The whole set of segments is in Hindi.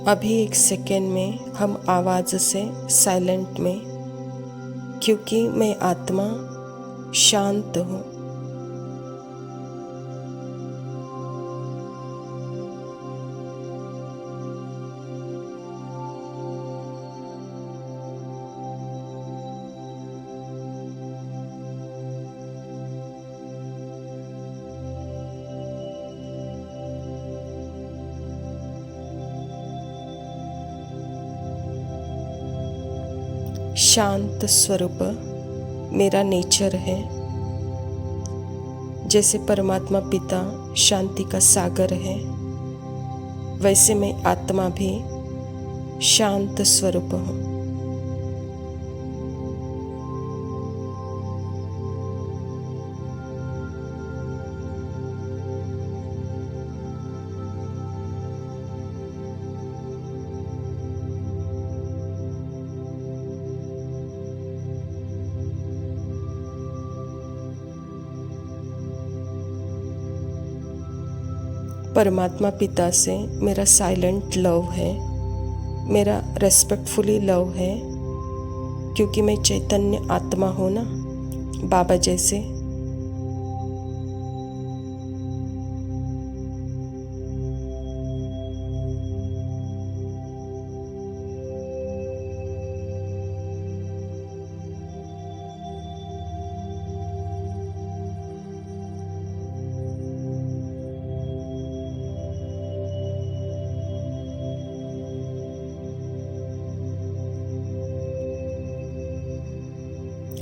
अभी एक सेकेंड में हम आवाज़ से साइलेंट में, क्योंकि मैं आत्मा शांत हूँ। शांत स्वरूप मेरा नेचर है। जैसे परमात्मा पिता शांति का सागर है, वैसे मैं आत्मा भी शांत स्वरूप हूँ। परमात्मा पिता से मेरा साइलेंट लव है, मेरा रेस्पेक्टफुली लव है, क्योंकि मैं चैतन्य आत्मा हूँ ना, बाबा जैसे।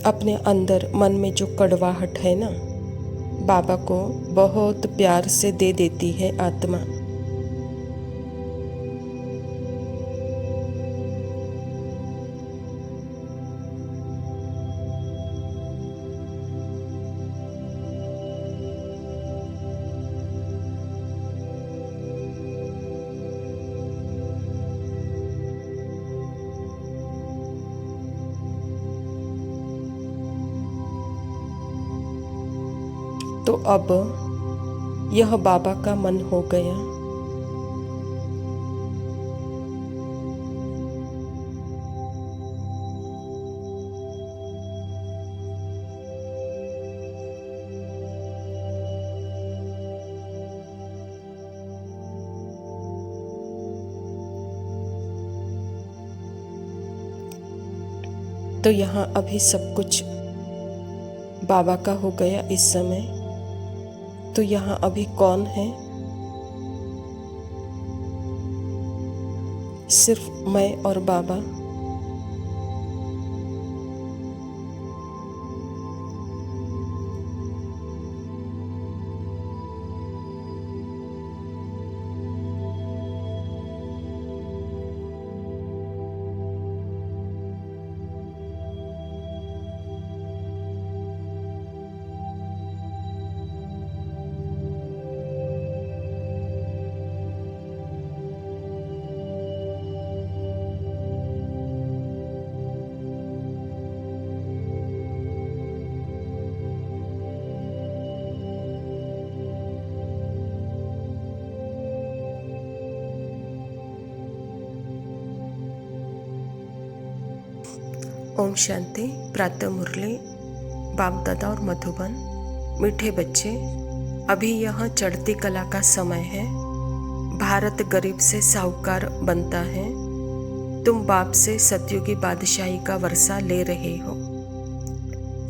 अपने अंदर मन में जो कड़वाहट है ना, बाबा को बहुत प्यार से दे देती है आत्मा। तो अब यह बाबा का मन हो गया। तो यहाँ अभी सब कुछ बाबा का हो गया इस समय। तो यहाँ अभी कौन है? सिर्फ मैं और बाबा। ओम शांति। प्रातः मुरली बाप दादा और मधुबन। मीठे बच्चे, अभी यह चढ़ती कला का समय है। भारत गरीब से साहूकार बनता है। तुम बाप से सतयुगी बादशाही का वर्षा ले रहे हो।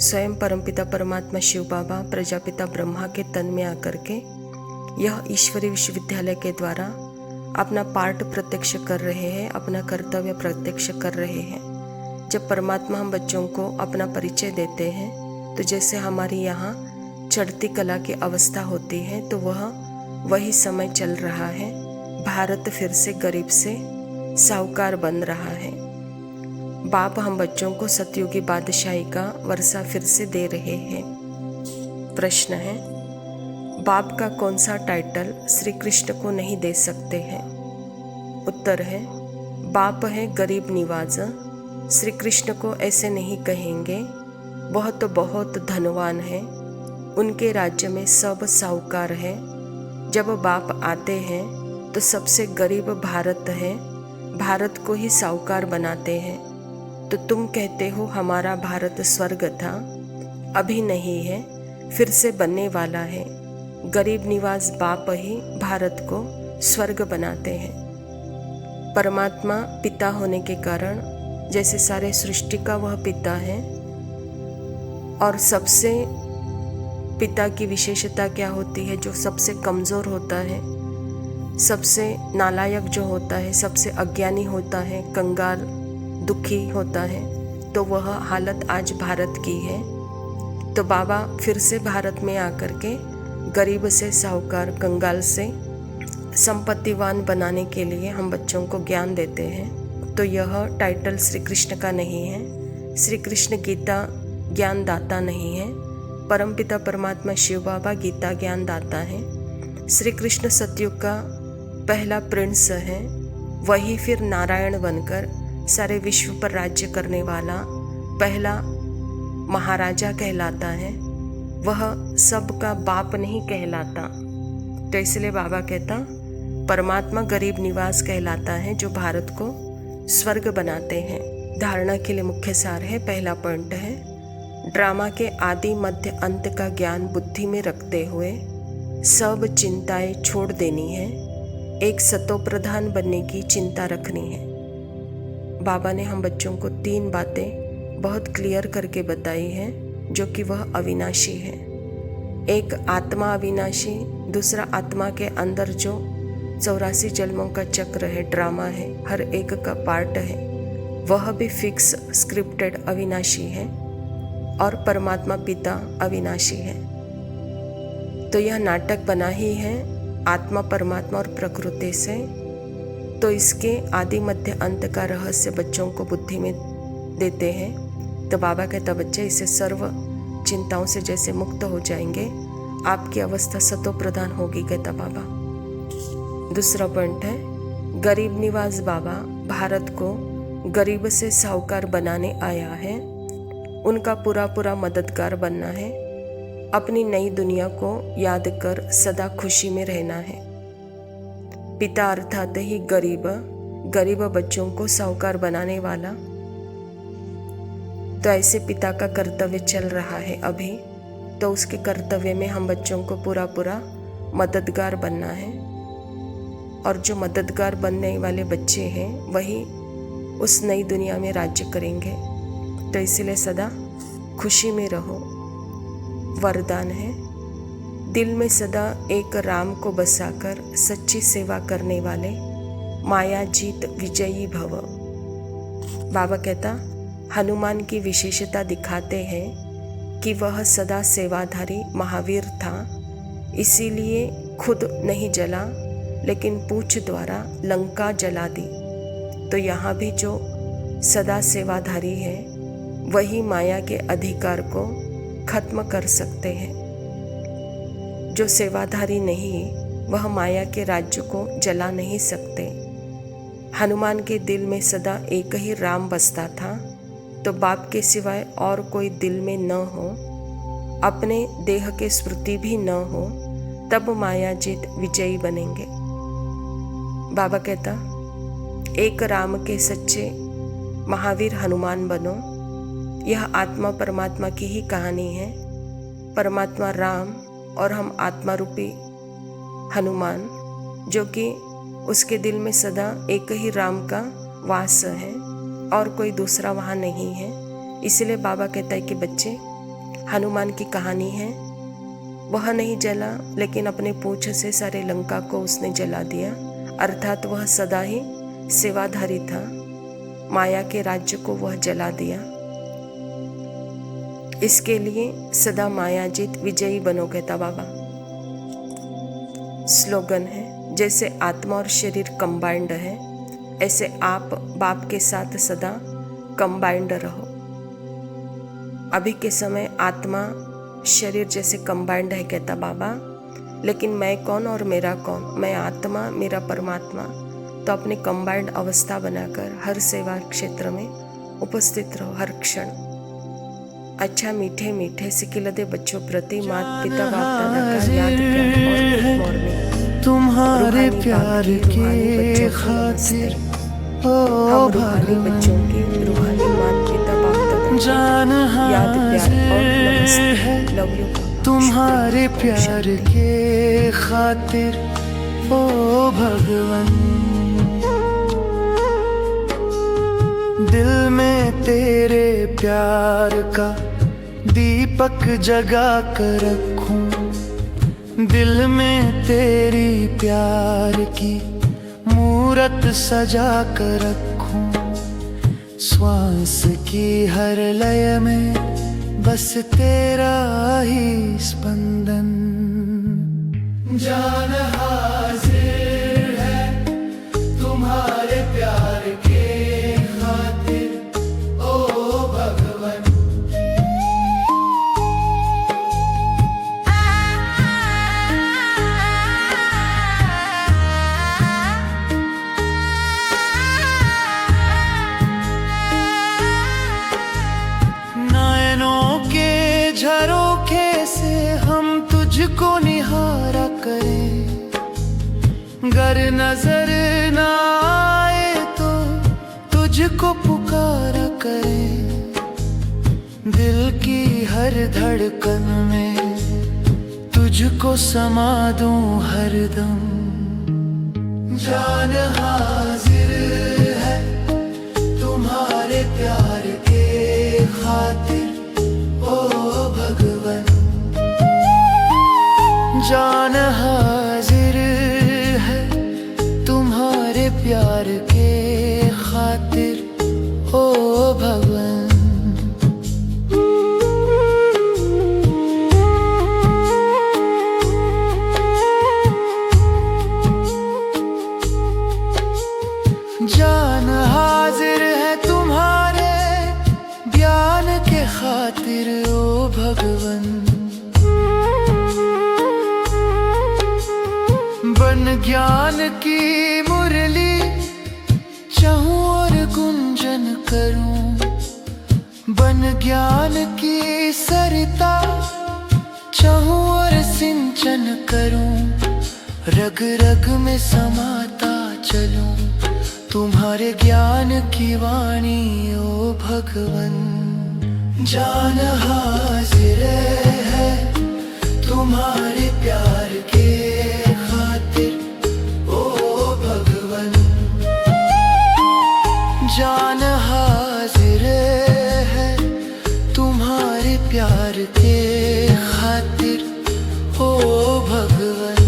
स्वयं परमपिता परमात्मा शिव बाबा प्रजापिता ब्रह्मा के तन में आकर के यह ईश्वरीय विश्वविद्यालय के द्वारा अपना पार्ट प्रत्यक्ष कर रहे हैं, अपना कर्तव्य प्रत्यक्ष कर रहे हैं। जब परमात्मा हम बच्चों को अपना परिचय देते हैं, तो जैसे हमारी यहाँ चढ़ती कला की अवस्था होती है, तो वही समय चल रहा है। भारत फिर से गरीब से साहूकार बन रहा है। बाप हम बच्चों को सतयुगी बादशाही का वर्षा फिर से दे रहे हैं। प्रश्न है, बाप का कौन सा टाइटल श्री कृष्ण को नहीं दे सकते हैं? उत्तर है, बाप है गरीब निवाज। श्री कृष्ण को ऐसे नहीं कहेंगे, बहुत बहुत धनवान है। उनके राज्य में सब साहूकार है। जब बाप आते हैं तो सबसे गरीब भारत है, भारत को ही साहूकार बनाते हैं। तो तुम कहते हो हमारा भारत स्वर्ग था, अभी नहीं है, फिर से बनने वाला है। गरीब निवास बाप ही भारत को स्वर्ग बनाते हैं। परमात्मा पिता होने के कारण जैसे सारे सृष्टि का वह पिता है, और सबसे पिता की विशेषता क्या होती है? जो सबसे कमज़ोर होता है, सबसे नालायक जो होता है, सबसे अज्ञानी होता है, कंगाल दुखी होता है, तो वह हालत आज भारत की है। तो बाबा फिर से भारत में आकर के गरीब से साहूकार, कंगाल से संपत्तिवान बनाने के लिए हम बच्चों को ज्ञान देते हैं। तो यह टाइटल श्री कृष्ण का नहीं है। श्री कृष्ण गीता ज्ञान दाता नहीं है, परमपिता परमात्मा शिव बाबा गीता ज्ञान दाता है। श्री कृष्ण सतयुग का पहला प्रिंस है, वही फिर नारायण बनकर सारे विश्व पर राज्य करने वाला पहला महाराजा कहलाता है। वह सबका बाप नहीं कहलाता। तो इसलिए बाबा कहता परमात्मा गरीब निवास कहलाता है, जो भारत को स्वर्ग बनाते हैं। धारणा के लिए मुख्य सार है। पहला पॉइंट है, ड्रामा के आदि मध्य अंत का ज्ञान बुद्धि में रखते हुए सब चिंताएं छोड़ देनी है। एक सतोप्रधान बनने की चिंता रखनी है। बाबा ने हम बच्चों को 3 बातें बहुत क्लियर करके बताई हैं, जो कि वह अविनाशी है। एक आत्मा अविनाशी, दूसरा आत्मा के अंदर जो 84 जन्मों का चक्र है, ड्रामा है, हर एक का पार्ट है, वह भी फिक्स स्क्रिप्टेड अविनाशी है, और परमात्मा पिता अविनाशी है। तो यह नाटक बना ही है आत्मा, परमात्मा और प्रकृति से। तो इसके आदि मध्य अंत का रहस्य बच्चों को बुद्धि में देते हैं। तो बाबा कहता बच्चे इसे सर्व चिंताओं से जैसे मुक्त हो जाएंगे, आपकी अवस्था सतो प्रधान होगी, कहता बाबा। दूसरा पॉइंट है, गरीब निवास बाबा भारत को गरीब से साहूकार बनाने आया है। उनका पूरा मददगार बनना है। अपनी नई दुनिया को याद कर सदा खुशी में रहना है। पिता अर्थात ही गरीब बच्चों को साहूकार बनाने वाला। तो ऐसे पिता का कर्तव्य चल रहा है अभी। तो उसके कर्तव्य में हम बच्चों को पूरा मददगार बनना है। और जो मददगार बनने वाले बच्चे हैं वही उस नई दुनिया में राज्य करेंगे। तो इसलिए सदा खुशी में रहो, वरदान है। दिल में सदा एक राम को बसाकर सच्ची सेवा करने वाले माया जीत विजयी भव। बाबा कहता हनुमान की विशेषता दिखाते हैं कि वह सदा सेवाधारी महावीर था, इसीलिए खुद नहीं जला लेकिन पूछ द्वारा लंका जला दी। तो यहाँ भी जो सदा सेवाधारी है वही माया के अधिकार को खत्म कर सकते हैं। जो सेवाधारी नहीं वह माया के राज्य को जला नहीं सकते। हनुमान के दिल में सदा एक ही राम बसता था। तो बाप के सिवाय और कोई दिल में न हो, अपने देह के स्मृति भी न हो, तब माया जीत विजयी बनेंगे। बाबा कहता एक राम के सच्चे महावीर हनुमान बनो। यह आत्मा परमात्मा की ही कहानी है। परमात्मा राम और हम आत्मा रूपी हनुमान, जो कि उसके दिल में सदा एक ही राम का वास है और कोई दूसरा वहाँ नहीं है। इसलिए बाबा कहता है कि बच्चे हनुमान की कहानी है। वह नहीं जला लेकिन अपने पूंछ से सारे लंका को उसने जला दिया, अर्थात वह सदा ही सेवाधारी था। माया के राज्य को वह जला दिया। इसके लिए सदा माया जीत विजयी बनो, कहता बाबा। स्लोगन है, जैसे आत्मा और शरीर कंबाइंड है, ऐसे आप बाप के साथ सदा कंबाइंड रहो। अभी के समय आत्मा शरीर जैसे कंबाइंड है, कहता बाबा, लेकिन मैं कौन और मेरा कौन? मैं आत्मा, मेरा परमात्मा। तो अपने कंबाइंड अवस्था बनाकर हर सेवा क्षेत्र में उपस्थित रहो हर क्षण। अच्छा मीठे मीठे सिकिलदे बच्चों प्रति माता पिता बाप दादा का याद कर और गुड मॉर्निंग। तुम्हारे प्यार के खातिर हम रूहानी बच्चों के रूहानी माता पिता बाप दादा याद प्यार और नमस्ते लव यू तुम्हारे प्यार के खातिर ओ भगवन। दिल में तेरे प्यार का दीपक जगा कर रखूं, दिल में तेरी प्यार की मूरत सजा कर रखूं। श्वास की हर लय में बस तेरा ही स्पंदन। जान हाजिर है तुम्हारे प्यार के खातिर ओ भगवन। झरोखे से हम तुझको निहारा करें, गर नजर न आए तो तुझको पुकारा करें। दिल की हर धड़कन में तुझको समा दूं हरदम। जान हाजिर है तुम्हारे प्यार के खातिर ओ भगवन। जान हाजिर है तुम्हारे प्यार के खातिर ओ भगवन। जान हाजिर है तुम्हारे ज्ञान के खातिर ओ भगवन। बन ज्ञान की मुरली चाहूं और गुंजन करूं, बन ज्ञान की सरिता चाहूं और सिंचन करूं। रग रग में समाता चलूं तुम्हारे ज्ञान की वाणी ओ भगवन। जान हाजिर है तुम्हारे प्यार के खातिर ओ भगवन। जान हाजिर है तुम्हारे प्यार के खातिर ओ भगवन।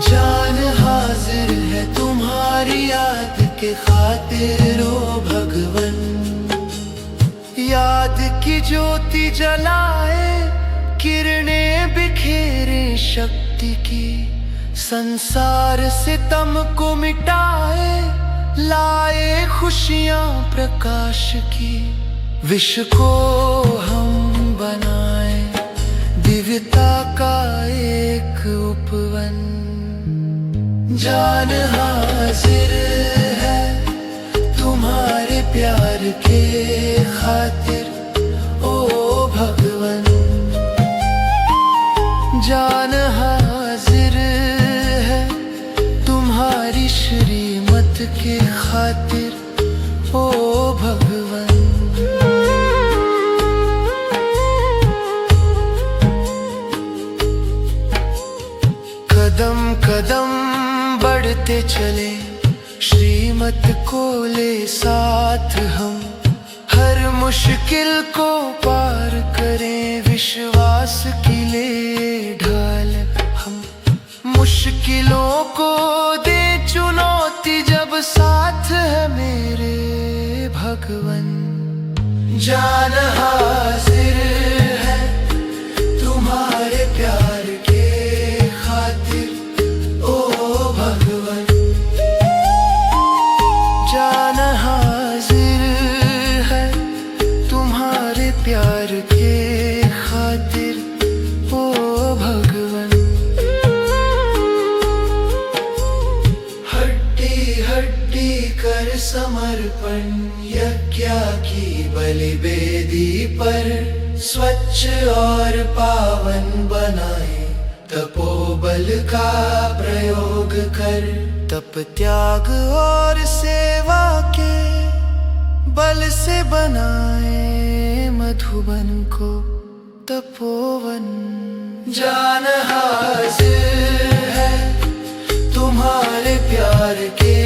जान हाजिर है तुम्हारी याद के खातिर ओ भगवन। याद की ज्योति जलाए किरणें बिखेरे शक्ति की, संसार से तम को मिटाए लाए खुशियां प्रकाश की। विश्व को हम बनाए दिव्यता का एक उपवन। जान हाजिर है तुम्हारे प्यार के खातिर ओ भगवन। जान हाजिर है तुम्हारी श्रीमत के खातिर ओ भगवन। कदम कदम बढ़ते चले श्रीमत को ले साथ हम, हर मुश्किल को पार करें विश्वास की ले ढाल हम। मुश्किलों को दे चुनौती जब साथ है मेरे भगवन। जान हाजिर है तुम्हारे प्यार के खातिर ओ भगवन। जान हाजिर है तुम्हारे प्यार के खातिर ओ भगवन। हड्डी हड्डी कर समर्पण यज्ञ की बलि वेदी पर स्वच्छ और पावन बनाए तपोबल का प्रयोग कर। तप त्याग और सेवा के बल से बनाए मधुबन को तपोवन। जान हाजिर है तुम्हारे प्यार के